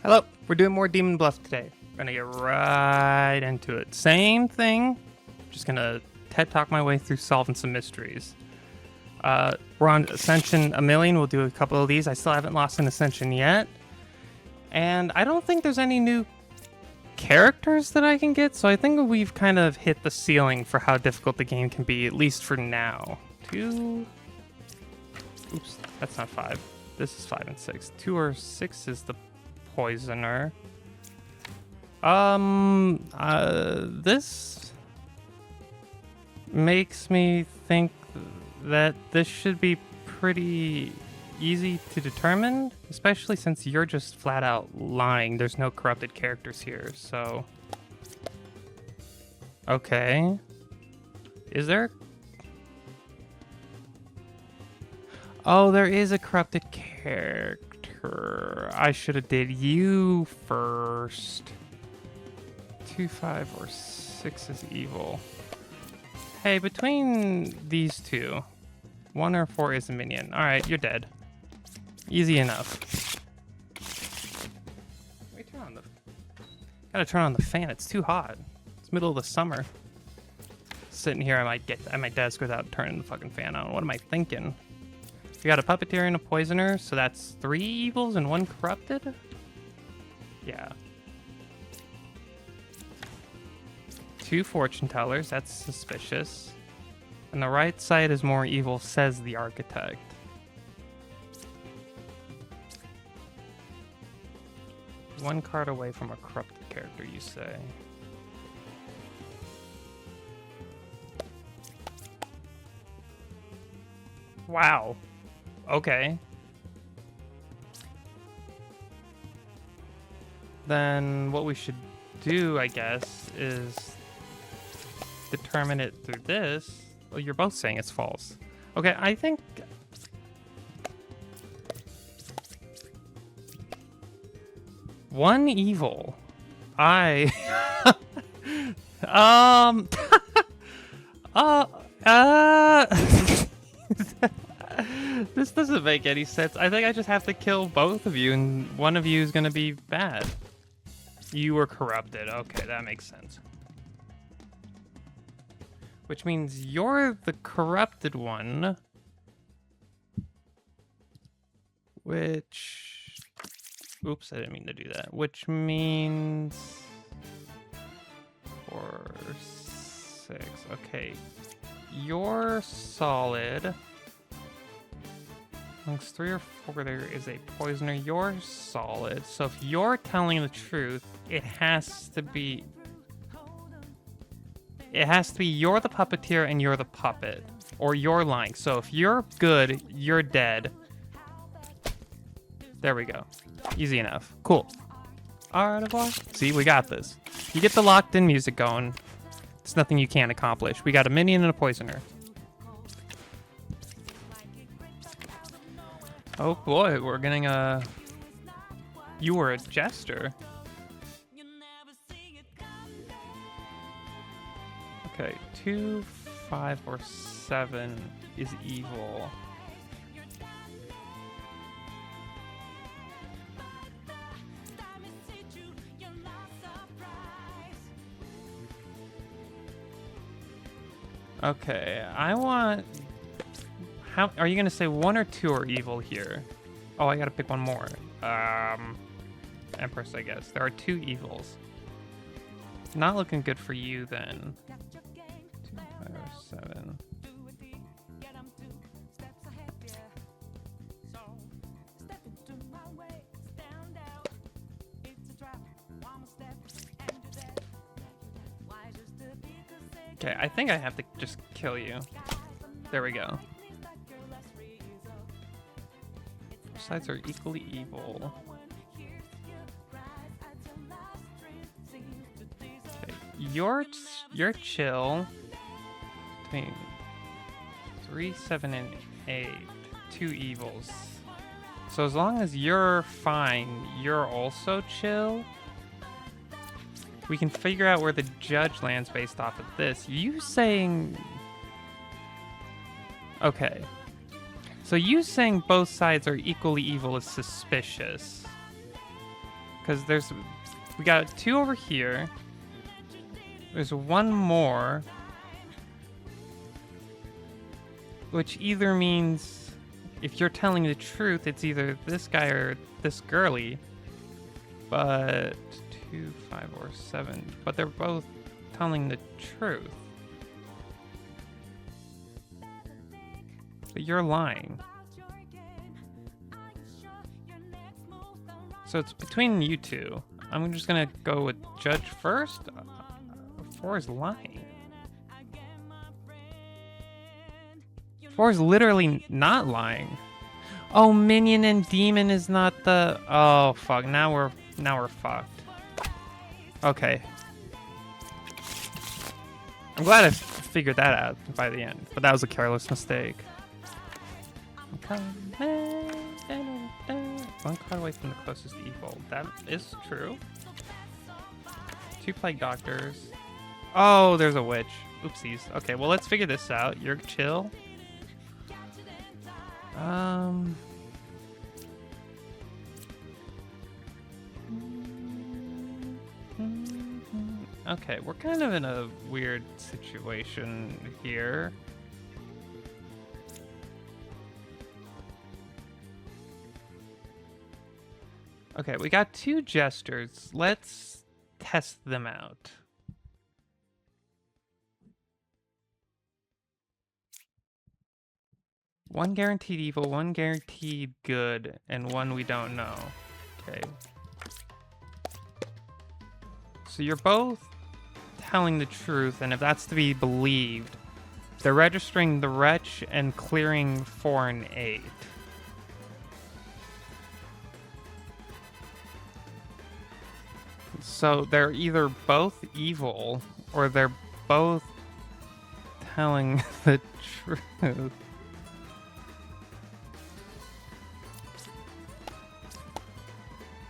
Hello, we're doing more Demon Bluff today. We're gonna get right into it. Same thing, just gonna TED Talk my way through solving some mysteries. We're on Ascension 1,000,000. We'll do a couple of these. I still haven't lost an Ascension yet. And I don't think there's any new characters that I can get, so I think we've kind of hit the ceiling for how difficult the game can be, at least for now. Oops, that's not 5. This is 5 and 6. 2 or 6 is the poisoner. This makes me think that this should be pretty easy to determine, especially since you're just flat out lying. There's no corrupted characters here, so... Okay. Is there... Oh, there is a corrupted character. I should have did you first. 2, 5, or 6 is evil. Hey, between these two, 1 or 4 is a minion. Alright, you're dead. Easy enough. Let me turn on the... Gotta turn on the fan, it's too hot. It's middle of the summer. Sitting here at my desk without turning the fucking fan on. What am I thinking? We got a puppeteer and a poisoner, so that's 3 evils and 1 corrupted? Yeah. 2 fortune tellers, that's suspicious. And the right side is more evil, says the architect. One card away from a corrupted character, you say. Wow. Okay. Then what we should do, I guess, is determine it through this. Well, you're both saying it's false. Okay, I think... One evil. This doesn't make any sense. I think I just have to kill both of you, and one of you is gonna be bad. You were corrupted. Okay, that makes sense. Which means you're the corrupted one. Which... Oops, I didn't mean to do that. Which means... 4, 6. Okay. You're solid. Amongst 3 or 4, there is a poisoner. You're solid. So if you're telling the truth, it has to be... you're the puppeteer and you're the puppet. Or you're lying. So if you're good, you're dead. There we go. Easy enough. Cool. Au revoir. See, we got this. You get the locked-in music going. It's nothing you can't accomplish. We got a minion and a poisoner. Oh boy, we're getting a... You were a jester. Okay, 2, 5, or 7 is evil. Okay, I want... How are you gonna say 1 or 2 are evil here? Oh, I gotta pick one more. Empress, I guess. There are 2 evils. Not looking good for you then. 2, 5, or 7. Okay, I think I have to just kill you. There we go. Sides are equally evil. Okay, you're chill. Between 3, 7, and 8. 2 evils. So as long as you're fine, you're also chill. We can figure out where the judge lands based off of this. You saying... Okay. So you saying both sides are equally evil is suspicious. Because we got 2 over here. There's 1 more. Which either means if you're telling the truth, it's either this guy or this girly. But 2, 5, or 7. But they're both telling the truth. But you're lying. So it's between you two. I'm just gonna go with Judge first. 4 is lying. 4 is literally not lying. Oh, Minion and Demon is not the... Oh, fuck. Now we're fucked. Okay. I'm glad I figured that out by the end, but that was a careless mistake. One card away from the closest evil. That is true. 2 Plague Doctors. Oh, there's a witch. Oopsies. Okay, well, let's figure this out. You're chill. Okay, we're kind of in a weird situation here. Okay, we got 2 jesters. Let's test them out. One guaranteed evil, 1 guaranteed good, and 1 we don't know. Okay. So you're both telling the truth, and if that's to be believed, they're registering the wretch and clearing 4 and 8. So they're either both evil or they're both telling the truth.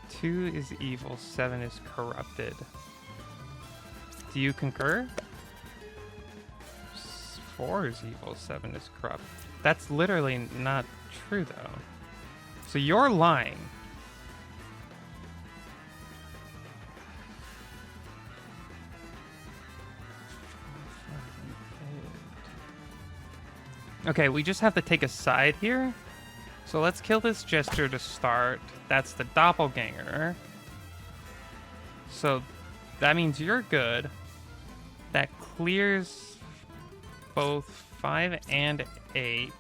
Two is evil, 7 is corrupted. Do you concur? 4 is evil, 7 is corrupt. That's literally not true, though. So you're lying. Okay, we just have to take a side here. So let's kill this Jester to start. That's the doppelganger. So that means you're good. That clears both 5 and 8.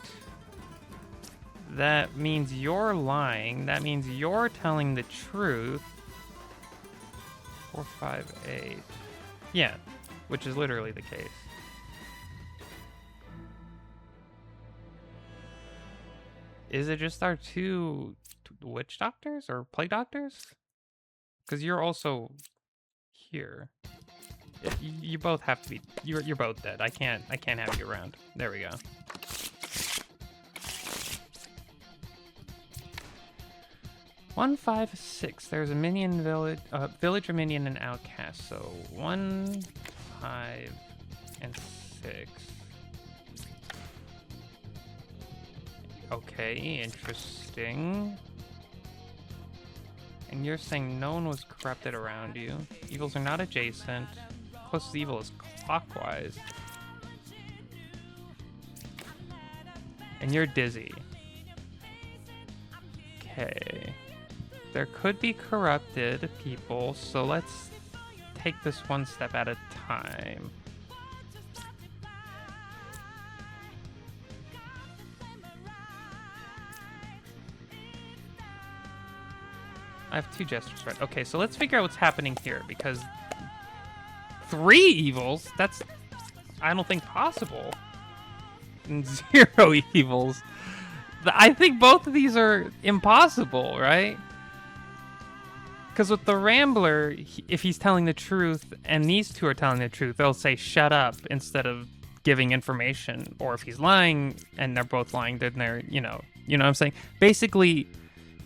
That means you're lying. That means you're telling the truth. 4, 5, 8. Yeah, which is literally the case. Is it just our 2 witch doctors or plague doctors? Because you're also here. You both have to be. You're both dead. I can't have you around. There we go. One, 5, 6. There's a minion village, villager minion and outcast. So 1, 5, and 6. Okay, interesting. And you're saying no one was corrupted around you. Evils are not adjacent. Closest evil is clockwise. And you're dizzy. Okay. There could be corrupted people, so let's take this one step at a time. I have 2 jesters, right? Okay, so let's figure out what's happening here, because 3 evils? That's, I don't think, possible. And 0 evils. I think both of these are impossible, right? Because with the Rambler, if he's telling the truth and these 2 are telling the truth, they'll say shut up instead of giving information. Or if he's lying and they're both lying, then they're, you know what I'm saying? Basically,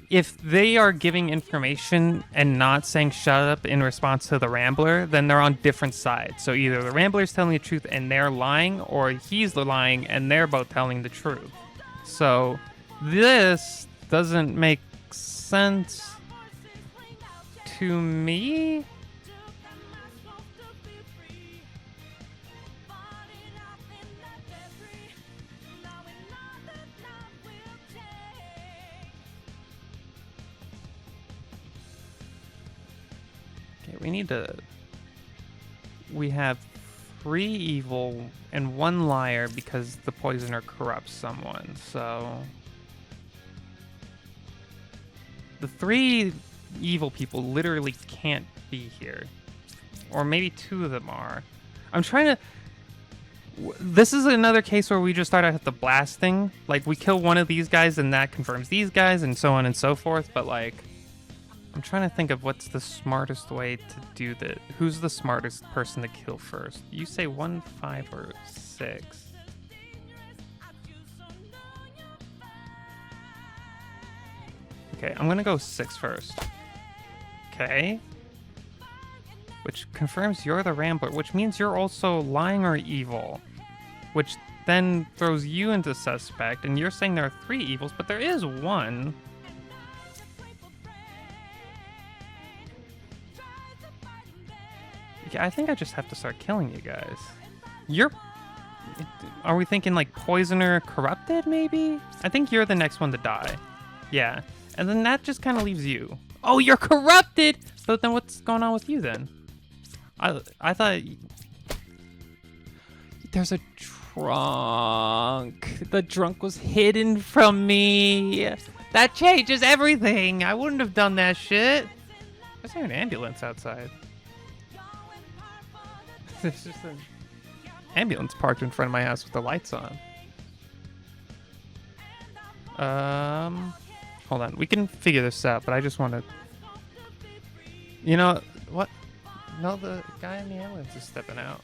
if they are giving information and not saying shut up in response to the Rambler, then they're on different sides. So either the Rambler's telling the truth and they're lying, or he's lying and they're both telling the truth. So this doesn't make sense to me. Okay, we have 3 evil and 1 liar because the poisoner corrupts someone, so the 3 evil people literally can't be here. Or maybe 2 of them are. I'm trying to... This is another case where we just start out at the blasting. Like, we kill one of these guys and that confirms these guys and so on and so forth, but like... I'm trying to think of what's the smartest way to do that. Who's the smartest person to kill first? You say 1, 5, or 6. Okay, I'm gonna go 6 first. Okay. Which confirms you're the Rambler, which means you're also lying or evil. Which then throws you into suspect, and you're saying there are 3 evils, but there is 1. Yeah, I think I just have to start killing you guys. Are we thinking like poisoner corrupted maybe? I think you're the next one to die. Yeah. And then that just kind of leaves you. Oh, you're corrupted! So then what's going on with you then? I thought... There's a trunk. The trunk was hidden from me. That changes everything. I wouldn't have done that shit. There's an ambulance outside. There's just an ambulance parked in front of my house with the lights on. Hold on. We can figure this out, but I just want to... You know, what? No, the guy in the ambulance is stepping out.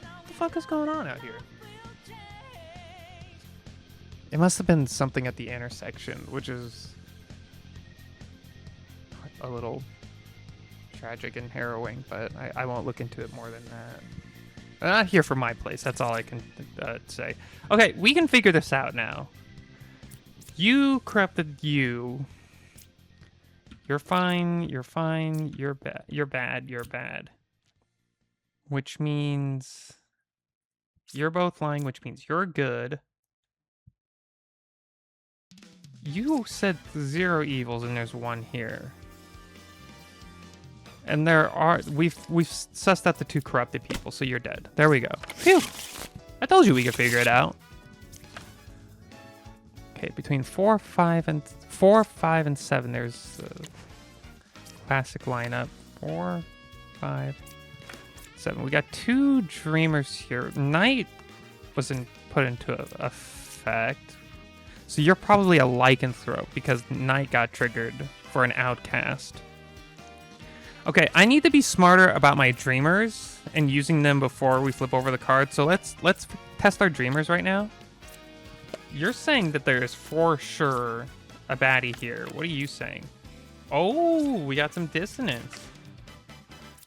What the fuck is going on out here? It must have been something at the intersection, which is a little tragic and harrowing, but I won't look into it more than that. I'm not here for my place. That's all I can say. Okay, we can figure this out now. You corrupted you. You're fine. You're fine. You're bad. You're bad. You're bad. Which means you're both lying, which means you're good. You said 0 evils and there's 1 here. And we've sussed out the 2 corrupted people, so you're dead. There we go. Phew. I told you we could figure it out. Okay, between 4, 5, and 7, there's a classic lineup. 4, 5, 7. We got 2 dreamers here. Night wasn't put into effect. So you're probably a lycanthrope because Night got triggered for an outcast. Okay, I need to be smarter about my dreamers and using them before we flip over the card. So let's test our dreamers right now. You're saying that there is for sure a baddie here. What are you saying? Oh, we got some dissonance.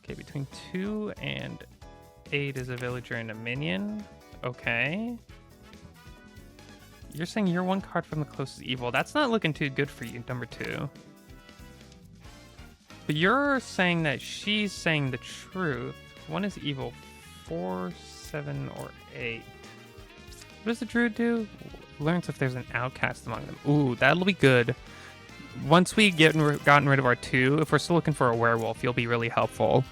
Okay, between 2 and 8 is a villager and a minion. Okay. You're saying you're 1 card from the closest evil. That's not looking too good for you, number 2. But you're saying that she's saying the truth. 1 is evil. 4, 7, or 8. What does the druid do? Learns if there's an outcast among them. Ooh, that'll be good. Once we gotten rid of our 2, if we're still looking for a werewolf, you'll be really helpful.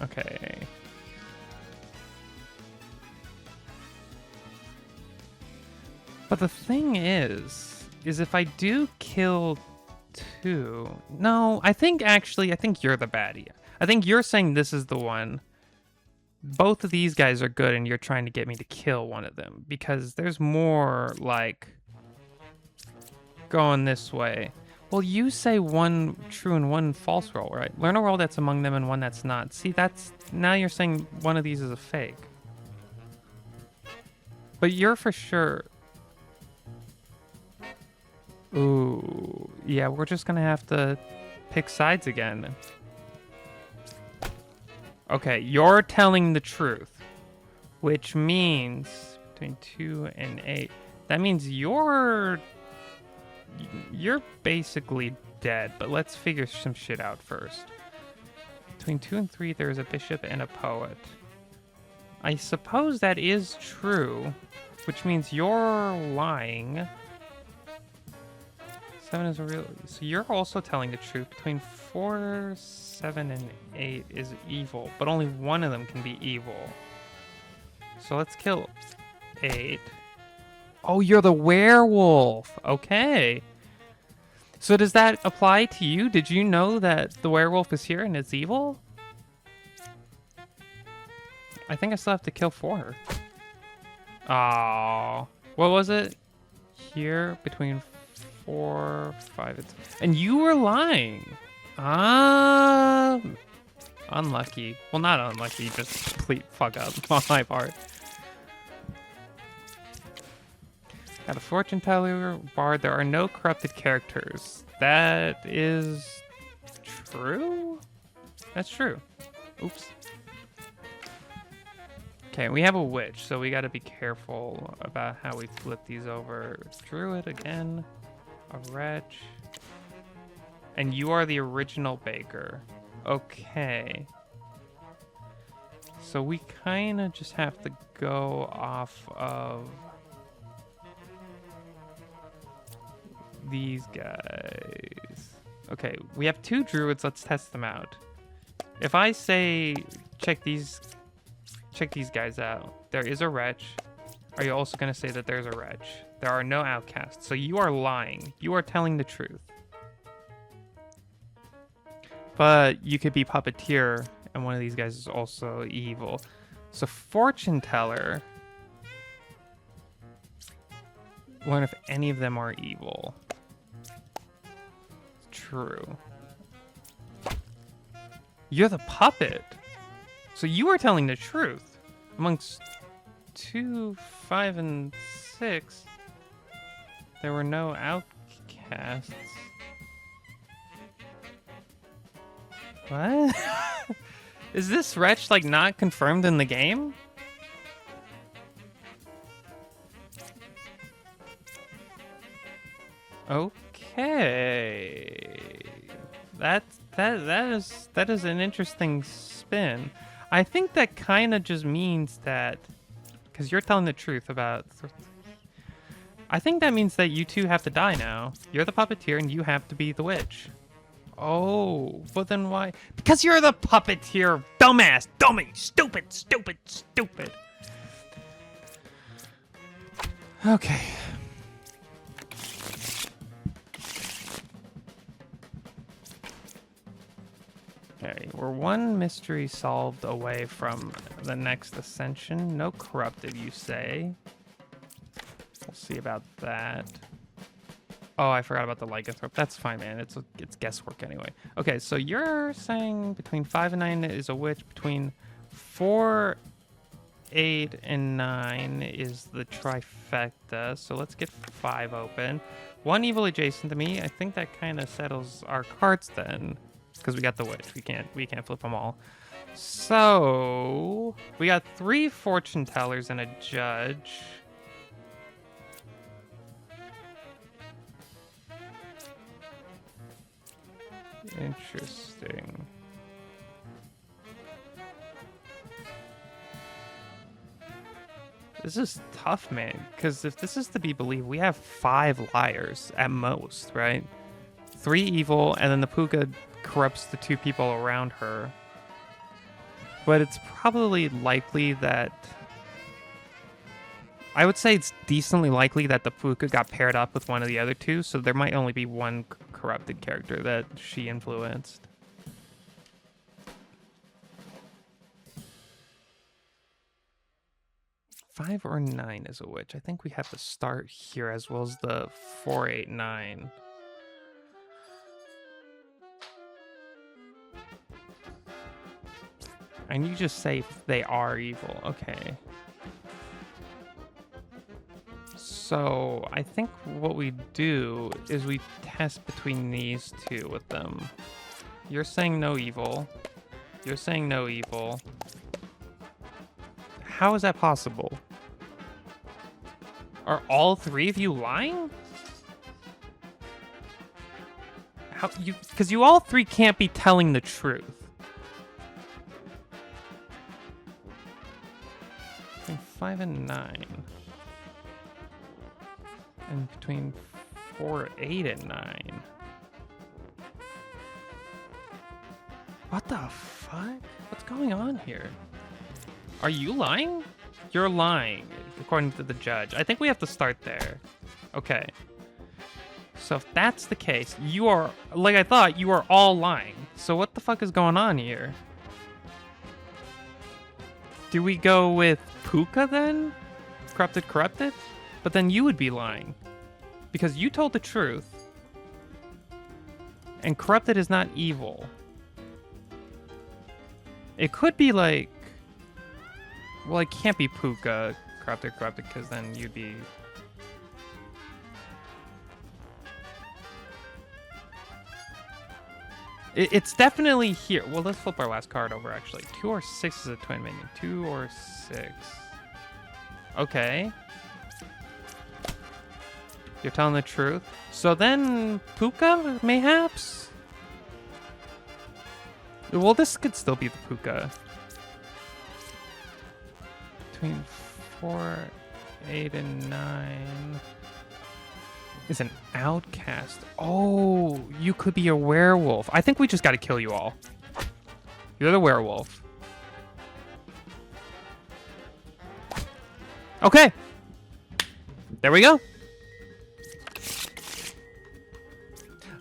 Okay. But the thing is if I do kill 2... No, I think you're the baddie. I think you're saying this is the one. Both of these guys are good and you're trying to get me to kill one of them. Because there's more, like, going this way. Well, you say 1 true and 1 false roll, right? Learn a roll that's among them and 1 that's not. See, now you're saying one of these is a fake. But you're for sure... Ooh, yeah, we're just gonna have to pick sides again. Okay, you're telling the truth, which means between 2 and 8. That means you're basically dead, but let's figure some shit out first. Between 2 and 3, there's a bishop and a poet. I suppose that is true, which means you're lying. 7 is a real... So you're also telling the truth. Between 4, 7, and 8 is evil, but only one of them can be evil. So let's kill 8. Oh, you're the werewolf. Okay. So does that apply to you? Did you know that the werewolf is here and it's evil? I think I still have to kill 4. Oh, what was it? Here between 4, 5, and you were lying. Ah, unlucky. Well, not unlucky, just complete fuck up on my part. Got a fortune teller bard. There are no corrupted characters. That is true? That's true. Oops. Okay, we have a witch, so we gotta be careful about how we flip these over. Druid again. A wretch. And you are the original baker. Okay. So we kind of just have to go off of these guys. Okay, we have 2 druids. Let's test them out. If I say check these guys out, there is a wretch. Are you also going to say that there's a wretch? There are no outcasts. So you are lying. You are telling the truth. But you could be puppeteer, and one of these guys is also evil. So fortune teller. Learn if any of them are evil. True. You're the puppet. So you are telling the truth. Amongst 2, 5, and 6, there were no outcasts. What? Is this wretch like not confirmed in the game? Okay. That is an interesting spin. I think that kind of just means that, because you're telling the truth about... I think that means that you two have to die now. You're the puppeteer and you have to be the witch. Oh, but then why? Because you're the puppeteer, dumbass, dummy, stupid, stupid, stupid. Okay. Okay, we're one mystery solved away from the next ascension. No corrupted, you say. We'll see about that. Oh, I forgot about the lycanthrope. That's fine, man. It's guesswork anyway. Okay, so you're saying between 5 and 9 is a witch. Between 4, 8, and 9 is the trifecta. So let's get 5 open. 1 evil adjacent to me. I think that kind of settles our cards then. Because we got the witch. We can't flip them all. So we got 3 fortune tellers and a judge. Interesting. This is tough, man. Because if this is to be believed, we have 5 liars at most, right? 3 evil, and then the puka corrupts the 2 people around her. But it's probably likely that... I would say it's decently likely that the puka got paired up with one of the other 2, so there might only be 1 corrupted character that she influenced. Five or 9 is a witch. I think we have to start here as well as the 4, 8, 9. And you just say they are evil. Okay. So I think what we do is we test between these 2 with them. You're saying no evil. You're saying no evil. How is that possible? Are all three of you lying? How you? Because you all three can't be telling the truth. Between 5 and 9. And between 4, 8, and 9. What the fuck? What's going on here? Are you lying? You're lying, according to the judge. I think we have to start there. Okay. So if that's the case, you are, like I thought, you are all lying. So what the fuck is going on here? Do we go with Puka then? Corrupted? But then you would be lying. Because you told the truth. And corrupted is not evil. It could be like... Well, it can't be Puka, corrupted, because then you'd be... It's definitely here. Well, let's flip our last card over, actually. 2 or 6 is a twin minion. 2 or 6. Okay. You're telling the truth. So then, Puka, mayhaps? Well, this could still be the Puka. Between 4, 8, and 9 is an outcast. Oh, you could be a werewolf. I think we just got to kill you all. You're the werewolf. Okay. There we go.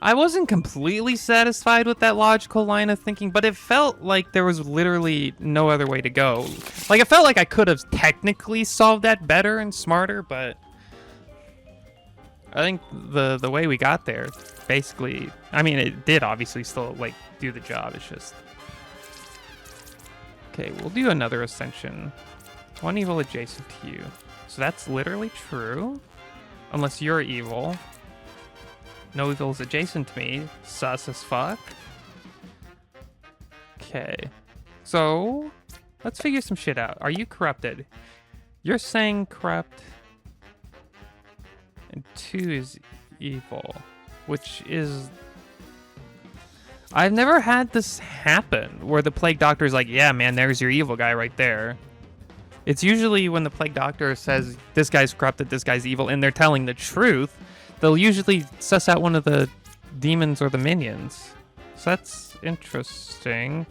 I wasn't completely satisfied with that logical line of thinking, but it felt like there was literally no other way to go. Like, it felt like I could have technically solved that better and smarter, but I think the way we got there, basically, I mean, it did obviously still, like, do the job. It's just... Okay, we'll do another ascension. 1 evil adjacent to you. So that's literally true. Unless you're evil. No evils adjacent to me. Sus as fuck. Okay. So, let's figure some shit out. Are you corrupted? You're saying corrupt. And 2 is evil. Which is... I've never had this happen, where the Plague Doctor is like, yeah, man, there's your evil guy right there. It's usually when the Plague Doctor says, this guy's corrupted, this guy's evil, and they're telling the truth, they'll usually suss out one of the demons or the minions. So that's interesting.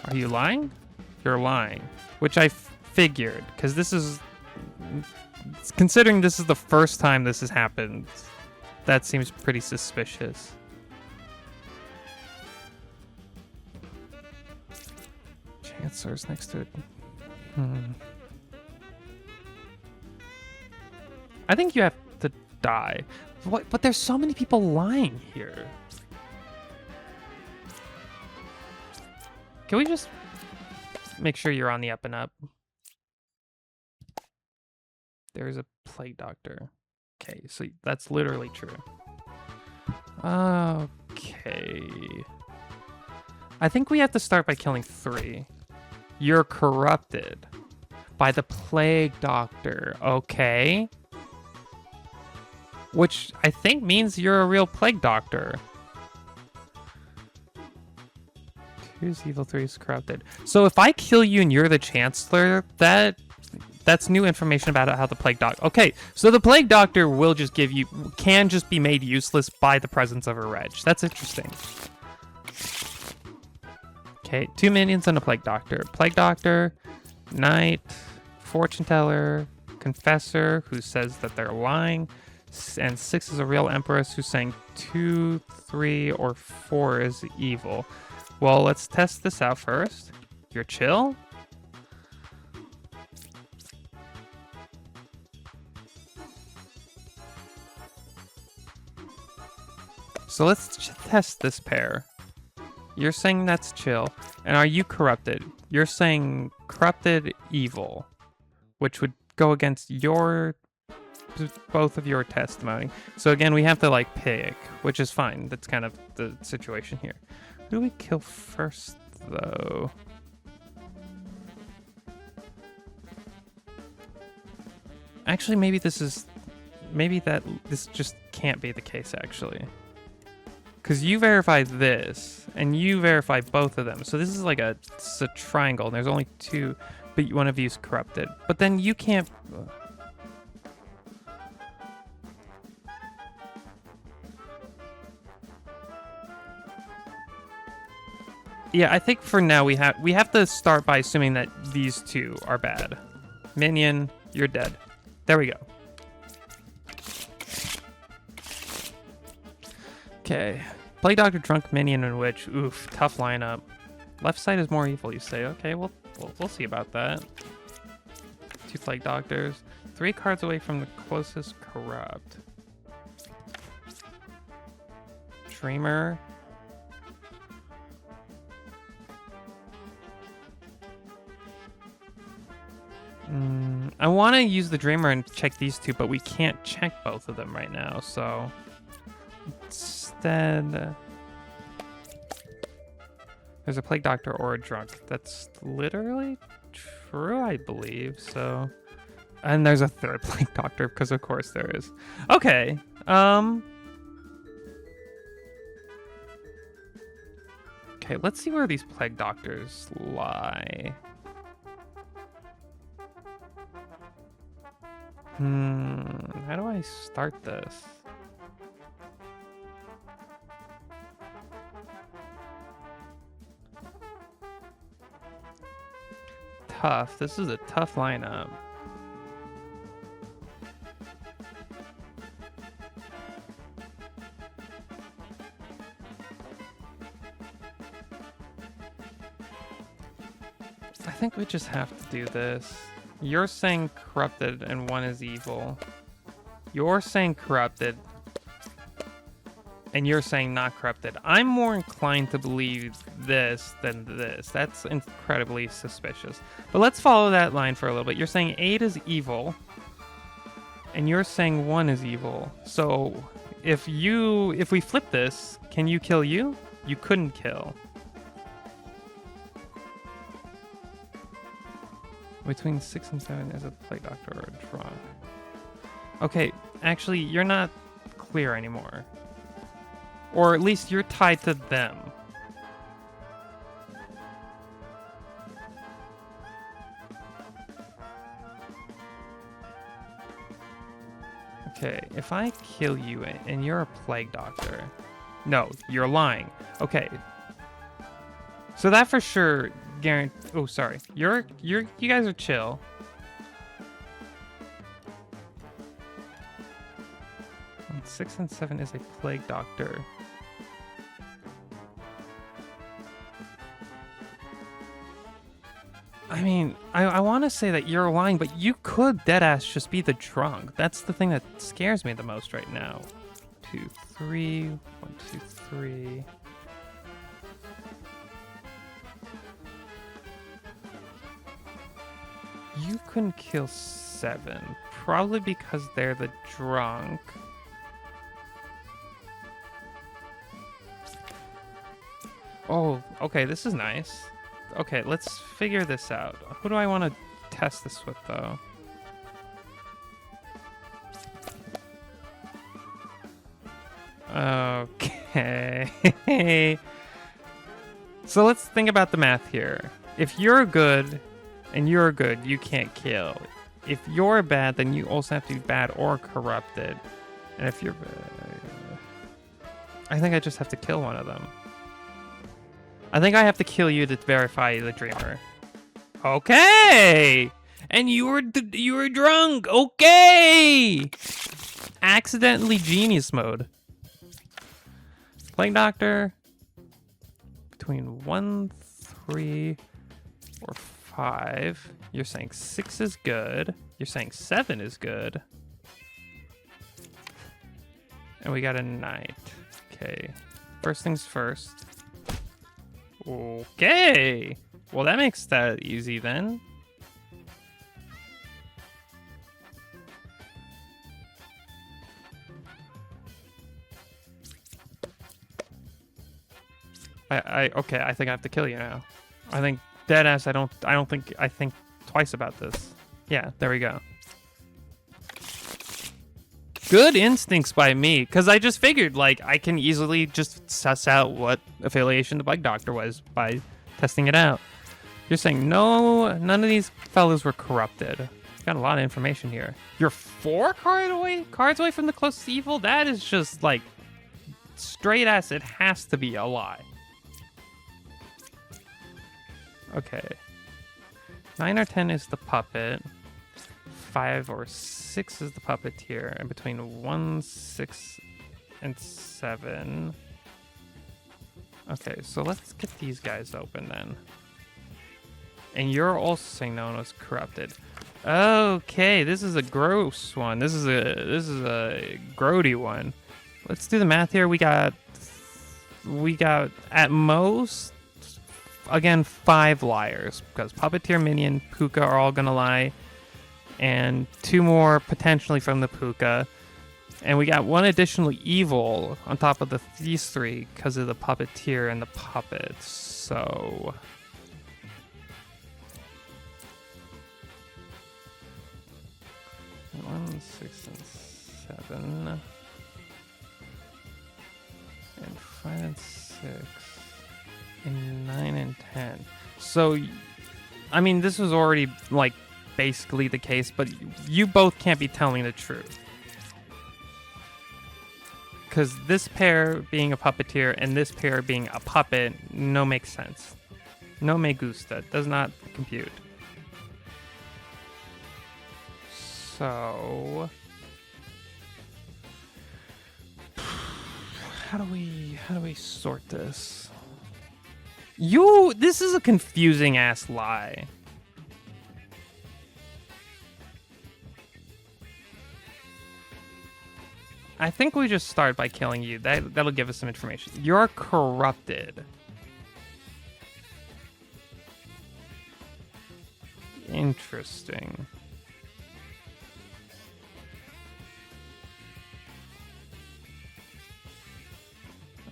Are you lying? You're lying. Which I figured, because this is... Considering this is the first time this has happened, that seems pretty suspicious. Chancellor's next to it. I think you have to die. What? But there's so many people lying here. Can we just make sure you're on the up and up? There's a Plague Doctor. Okay, so that's literally true. Okay. I think we have to start by killing 3. You're corrupted by the Plague Doctor. Okay. Which I think means you're a real Plague Doctor. 2 is evil, 3 is corrupted. So if I kill you and you're the Chancellor, that's new information about how the Plague Doctor... Okay, so the Plague Doctor will just give you... Can just be made useless by the presence of a reg. That's interesting. Okay, 2 minions and a Plague Doctor. Plague Doctor, Knight, Fortune Teller, Confessor, who says that they're lying, and 6 is a real Empress who's saying 2, 3, or 4 is evil. Well, let's test this out first. You're chill? So let's test this pair. You're saying that's chill. And are you corrupted? You're saying corrupted evil, which would go against both of your testimony. So again, we have to like pick, which is fine. That's kind of the situation here. Who do we kill first, though? Actually, maybe this just can't be the case, actually. Because you verify this, and you verify both of them. So this is like it's a triangle, and there's only two, but one of you is corrupted. But then you can't... Yeah, I think for now we have to start by assuming that these two are bad. Minion, you're dead. There we go. Okay. Plague Doctor, Drunk, Minion, and Witch. Oof, tough lineup. Left side is more evil, you say. Okay, we'll see about that. 2 Plague Doctors. 3 cards away from the closest corrupt. Dreamer. I want to use the Dreamer and check these two, but we can't check both of them right now, so... Instead... There's a Plague Doctor or a Drunk. That's literally true, I believe, so... And there's a 3rd Plague Doctor, because of course there is. Okay, Okay, let's see where these Plague Doctors lie. How do I start this? Tough. This is a tough lineup. I think we just have to do this. You're saying corrupted and one is evil. You're saying corrupted. And you're saying not corrupted. I'm more inclined to believe this than this. That's incredibly suspicious. But let's follow that line for a little bit. You're saying 8 is evil. And you're saying 1 is evil. So if we flip this, can you kill you? You couldn't kill. Between 6 and 7 is a Plague Doctor or a Drunk. Okay, actually, you're not clear anymore. Or at least you're tied to them. Okay, if I kill you and you're a Plague Doctor... No, you're lying. Okay. So that for sure... Oh, sorry. You guys are chill. And 6 and 7 is a Plague Doctor. I mean, I want to say that you're lying, but you could deadass just be the Drunk. That's the thing that scares me the most right now. 2, 3. 1, 2, 3. You couldn't kill 7, probably because they're the Drunk. Oh, okay, this is nice. Okay, let's figure this out. Who do I want to test this with, though? Okay. So let's think about the math here. If you're good... and you're good, you can't kill. If you're bad, then you also have to be bad or corrupted. And if you're bad... I think I just have to kill one of them. I think I have to kill you to verify the Dreamer. Okay! And you were drunk! Okay! Accidentally genius mode. Plague Doctor. Between 1, 3, or 5. You're saying 6 is good. You're saying 7 is good. And we got a knight. Okay. First things first. Okay. Well, that makes that easy then. Okay, I think I have to kill you now. I think deadass, I think twice about this. Yeah, there we go. Good instincts by me, because I just figured, like, I can easily just suss out what affiliation the bug doctor was by testing it out. You're saying no, none of these fellows were corrupted. Got a lot of information here. You're 4 cards away from the closest evil? That is just, like, straight ass, it has to be a lie. Okay. 9 or 10 is the puppet. 5 or 6 is the puppeteer. And between 1, 6, and 7. Okay, so let's get these guys open then. And you're also saying no one was corrupted. Okay, this is a gross one. This is a grody one. Let's do the math here. We got at most, again, 5 liars, because puppeteer, minion, puka are all gonna lie, and 2 more potentially from the puka, and we got 1 additional evil on top of these 3 because of the puppeteer and the puppet. So 1, 6, and 7. And 5 and 6. And 9 and 10. So, I mean, this was already, like, basically the case, but you both can't be telling the truth. Because this pair being a puppeteer and this pair being a puppet, no makes sense. No me gusta. Does not compute. So how do we sort this? This is a confusing ass lie. I think we just start by killing you. That'll give us some information. You're corrupted. Interesting.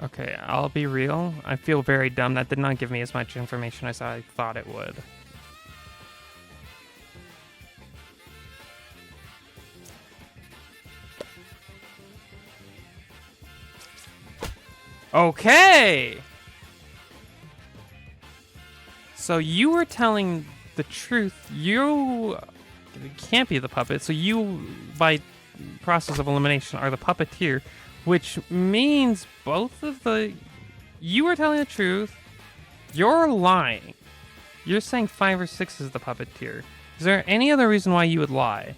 Okay, I'll be real. I feel very dumb. That did not give me as much information as I thought it would. Okay! So you were telling the truth. You can't be the puppet, so you, by process of elimination, are the puppeteer. Which means both of you are telling the truth, you're lying. You're saying 5 or 6 is the puppeteer. Is there any other reason why you would lie?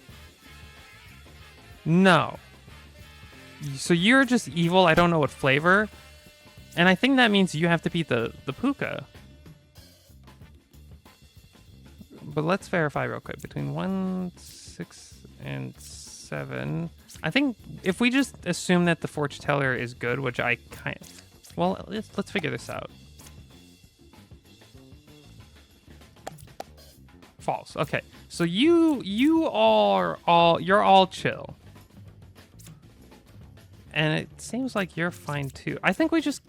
No. So you're just evil, I don't know what flavor. And I think that means you have to beat the puka. But let's verify real quick. Between 1, 6, and 7. I think if we just assume that the fortune teller is good, which I kind of... Well, let's figure this out. False. Okay. So you're all chill. And it seems like you're fine too. I think we just...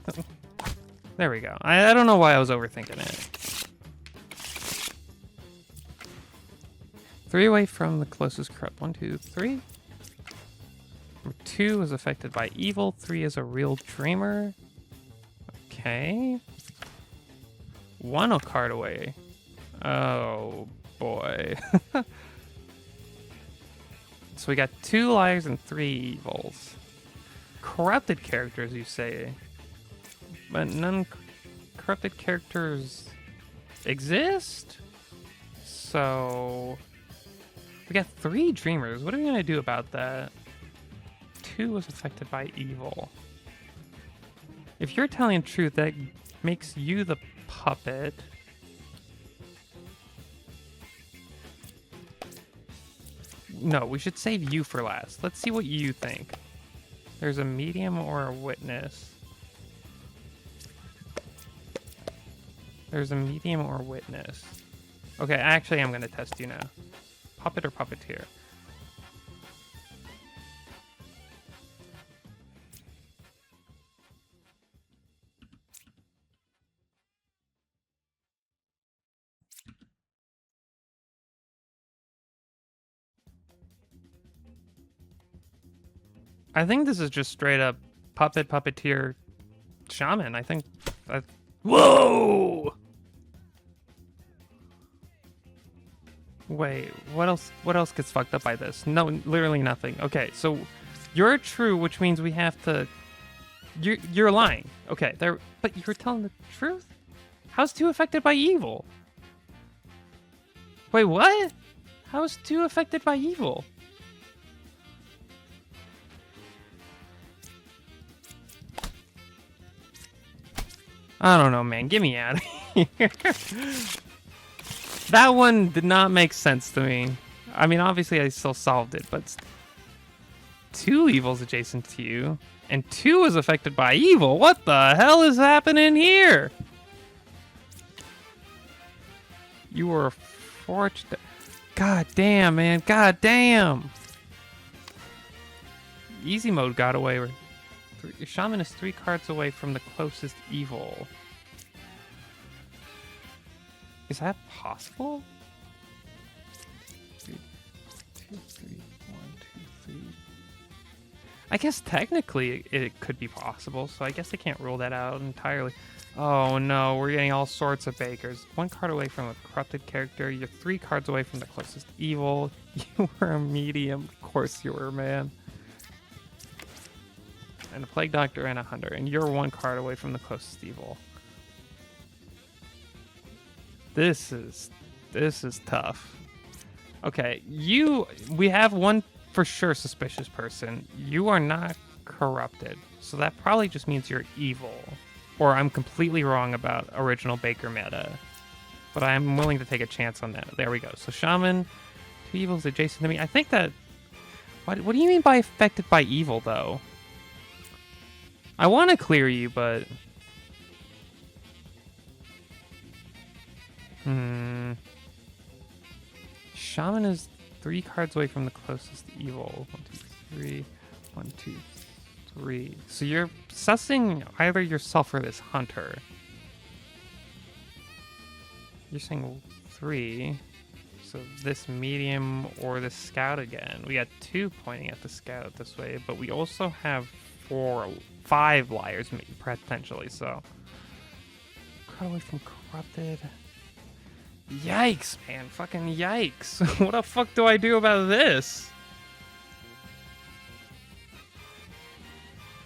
There we go. I don't know why I was overthinking it. 3 away from the closest corrupt. 1, 2, 3. Number 2 is affected by evil. 3 is a real dreamer. Okay. 1 a card away. Oh boy. So we got 2 liars and 3 evils. Corrupted characters, you say? But none corrupted characters exist? So we got 3 dreamers. What are we gonna do about that? 2 was affected by evil. If you're telling the truth, that makes you the puppet. No, we should save you for last. Let's see what you think. There's a medium or a witness. There's a medium or witness. Okay, actually, I'm going to test you now. Puppet or puppeteer? I think this is just straight up puppeteer shaman. I think. Whoa! Wait, what else? What else gets fucked up by this? No, literally nothing. Okay, so you're true, which means we have to. You're lying. Okay, there. But you're telling the truth. How's 2 affected by evil? Wait, what? How's 2 affected by evil? I don't know, man. Get me out of here. That one did not make sense to me. I mean, obviously I still solved it, but 2 evils adjacent to you, and 2 is affected by evil. What the hell is happening here? You were fortunate. God damn, man. God damn. Easy mode got away. Your shaman is 3 cards away from the closest evil. Is that possible? 2, 3, 1, 2, 3. I guess technically it could be possible, so I guess I can't rule that out entirely. Oh no, we're getting all sorts of bakers. 1 card away from a corrupted character. You're 3 cards away from the closest evil. You were a medium. Of course you were, man. And a plague doctor and a hunter. And you're 1 card away from the closest evil. This is tough. Okay, we have 1 for sure suspicious person. You are not corrupted. So that probably just means you're evil. Or I'm completely wrong about original Baker meta. But I'm willing to take a chance on that. There we go. So shaman, 2 evils adjacent to me. I think that... What do you mean by affected by evil, though? I want to clear you, but... Shaman is 3 cards away from the closest evil. 1, 2, 3. 1, 2, 3. So you're sussing either yourself or this hunter. You're saying 3. So this medium or the scout again. We got 2 pointing at the scout this way, but we also have 5 liars potentially, so. Cut away from corrupted. Yikes, man. Fucking yikes. What the fuck do I do about this?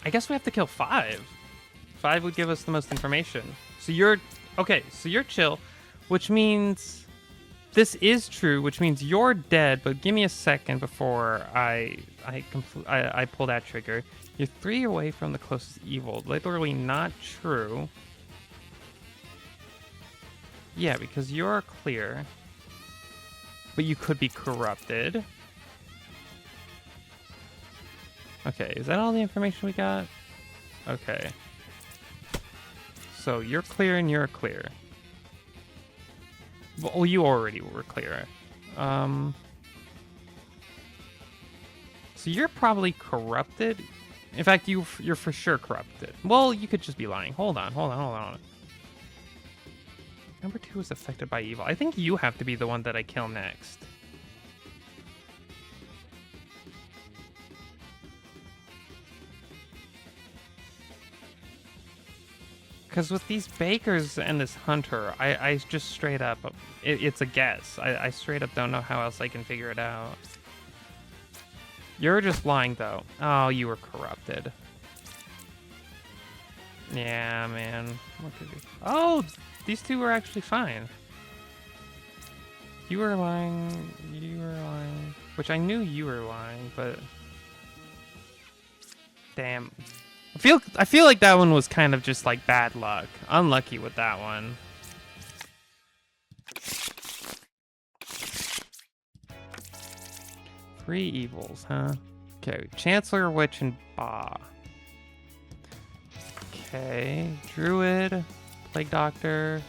I guess we have to kill 5. 5 would give us the most information. So you're... Okay, so you're chill, which means... This is true, which means you're dead, but give me a second before I pull that trigger. You're 3 away from the closest evil. Literally not true. Yeah, because you're clear. But you could be corrupted. Okay, is that all the information we got? Okay. So you're clear and you're clear. Well, you already were clear. So you're probably corrupted. In fact, you're for sure corrupted. Well, you could just be lying. Hold on. Number 2 is affected by evil. I think you have to be the one that I kill next. Because with these bakers and this hunter, I just straight up... It's a guess. I straight up don't know how else I can figure it out. You're just lying, though. Oh, you were corrupted. Yeah, man. What could you... Oh, these 2 were actually fine. You were lying. Which I knew you were lying, but... Damn. I feel like that one was kind of just like bad luck. Unlucky with that one. Three evils, huh? Okay, Chancellor, Witch, and Ba. Okay, Druid, Plague Doctor,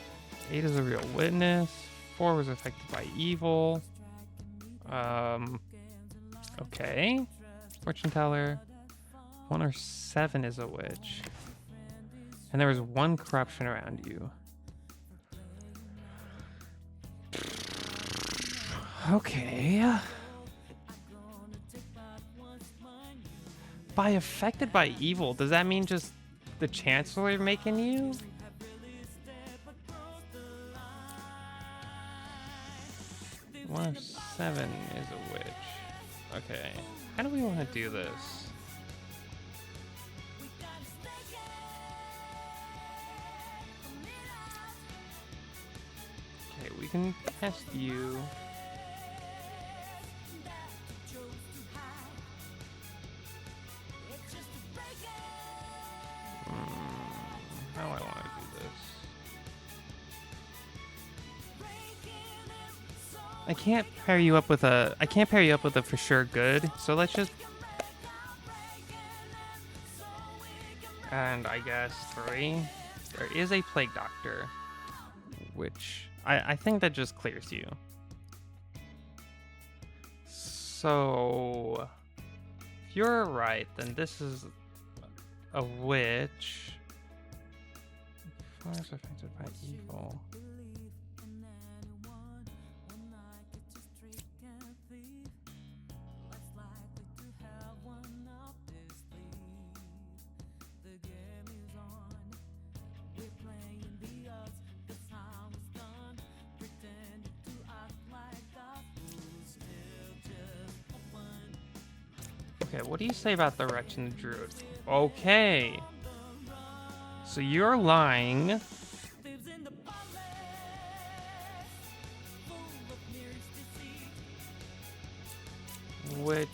8 is a real witness, 4 was affected by evil. Okay, Fortune Teller, 1 or 7 is a witch. And there was 1 corruption around you. Okay. By affected by evil, does that mean just the Chancellor making you? One of 7 is a witch. Okay. How do we want to do this? Okay, we can test you. How do I want to do this? I can't pair you up with a for sure good, so let's just... And I guess 3. There is a Plague Doctor, which I think that just clears you. So, if you're right, then this is a witch. Flowers affected by evil. Okay, what do you say about the Wretch and the Druid? Okay. So you're lying. Which,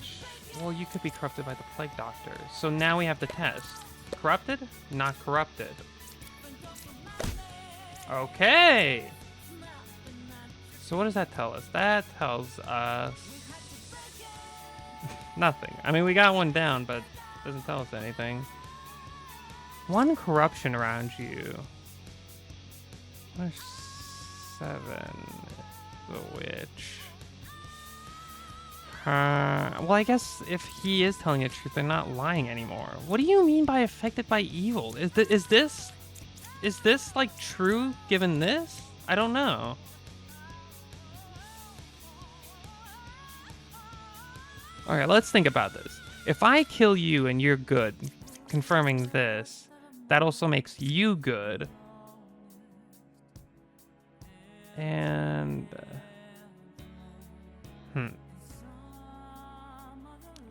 well, you could be corrupted by the Plague Doctor. So now we have the test. Corrupted? Not corrupted. Okay. So what does that tell us? That tells us nothing. I mean, we got one down, but it doesn't tell us anything. 1 corruption around you. There's 7. The witch. Well, I guess if he is telling the truth, they're not lying anymore. What do you mean by affected by evil? Is this like true given this? I don't know. Okay, let's think about this. If I kill you and you're good, confirming this, that also makes you good. And...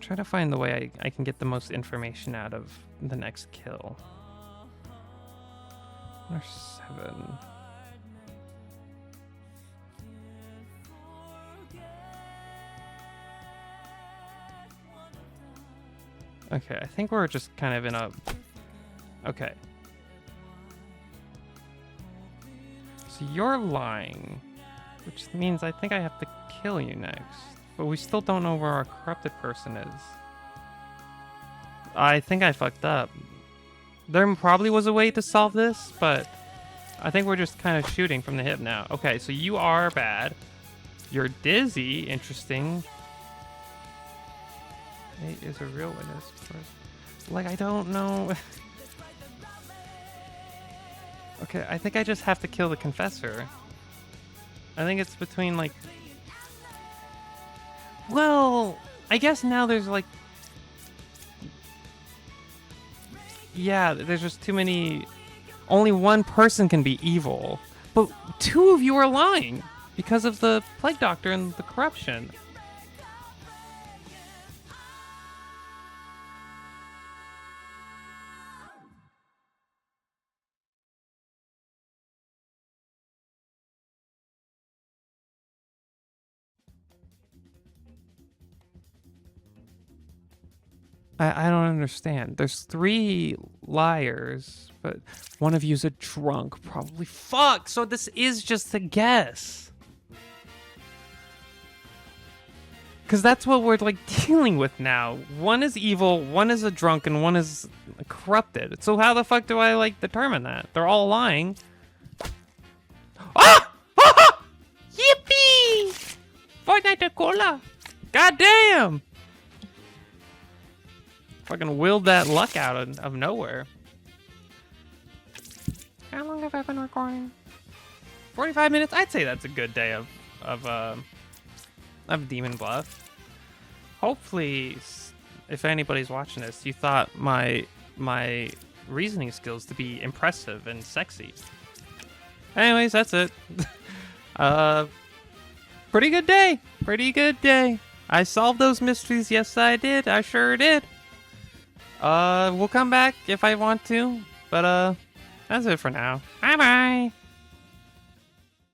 Try to find the way I can get the most information out of the next kill. There's 7. Okay, I think we're just kind of in a... Okay. So you're lying, which means I think I have to kill you next. But we still don't know where our corrupted person is. I think I fucked up. There probably was a way to solve this, but I think we're just kind of shooting from the hip now. Okay, so you are bad. You're dizzy. Interesting. It is a real witness. Like, I don't know. Okay, I think I just have to kill the confessor. I think it's between, like... Well, I guess now there's, like... Yeah, there's just too many... Only one person can be evil. But 2 of you are lying because of the Plague Doctor and the corruption. I don't understand. There's 3 liars, but one of you's a drunk, probably. Fuck! So this is just a guess. Because that's what we're, like, dealing with now. One is evil, one is a drunk, and one is corrupted. So how the fuck do I, like, determine that? They're all lying. Ah! Ah! Yippee! Fortnite cola! Goddamn! Fucking willed that luck out of nowhere. How long have I been recording? 45 minutes? I'd say that's a good day of Demon Bluff. Hopefully if anybody's watching this, you thought my reasoning skills to be impressive and sexy. Anyways, that's it. Pretty good day. Pretty good day. I solved those mysteries. Yes, I did. I sure did. We'll come back if I want to, but that's it for now. Bye bye.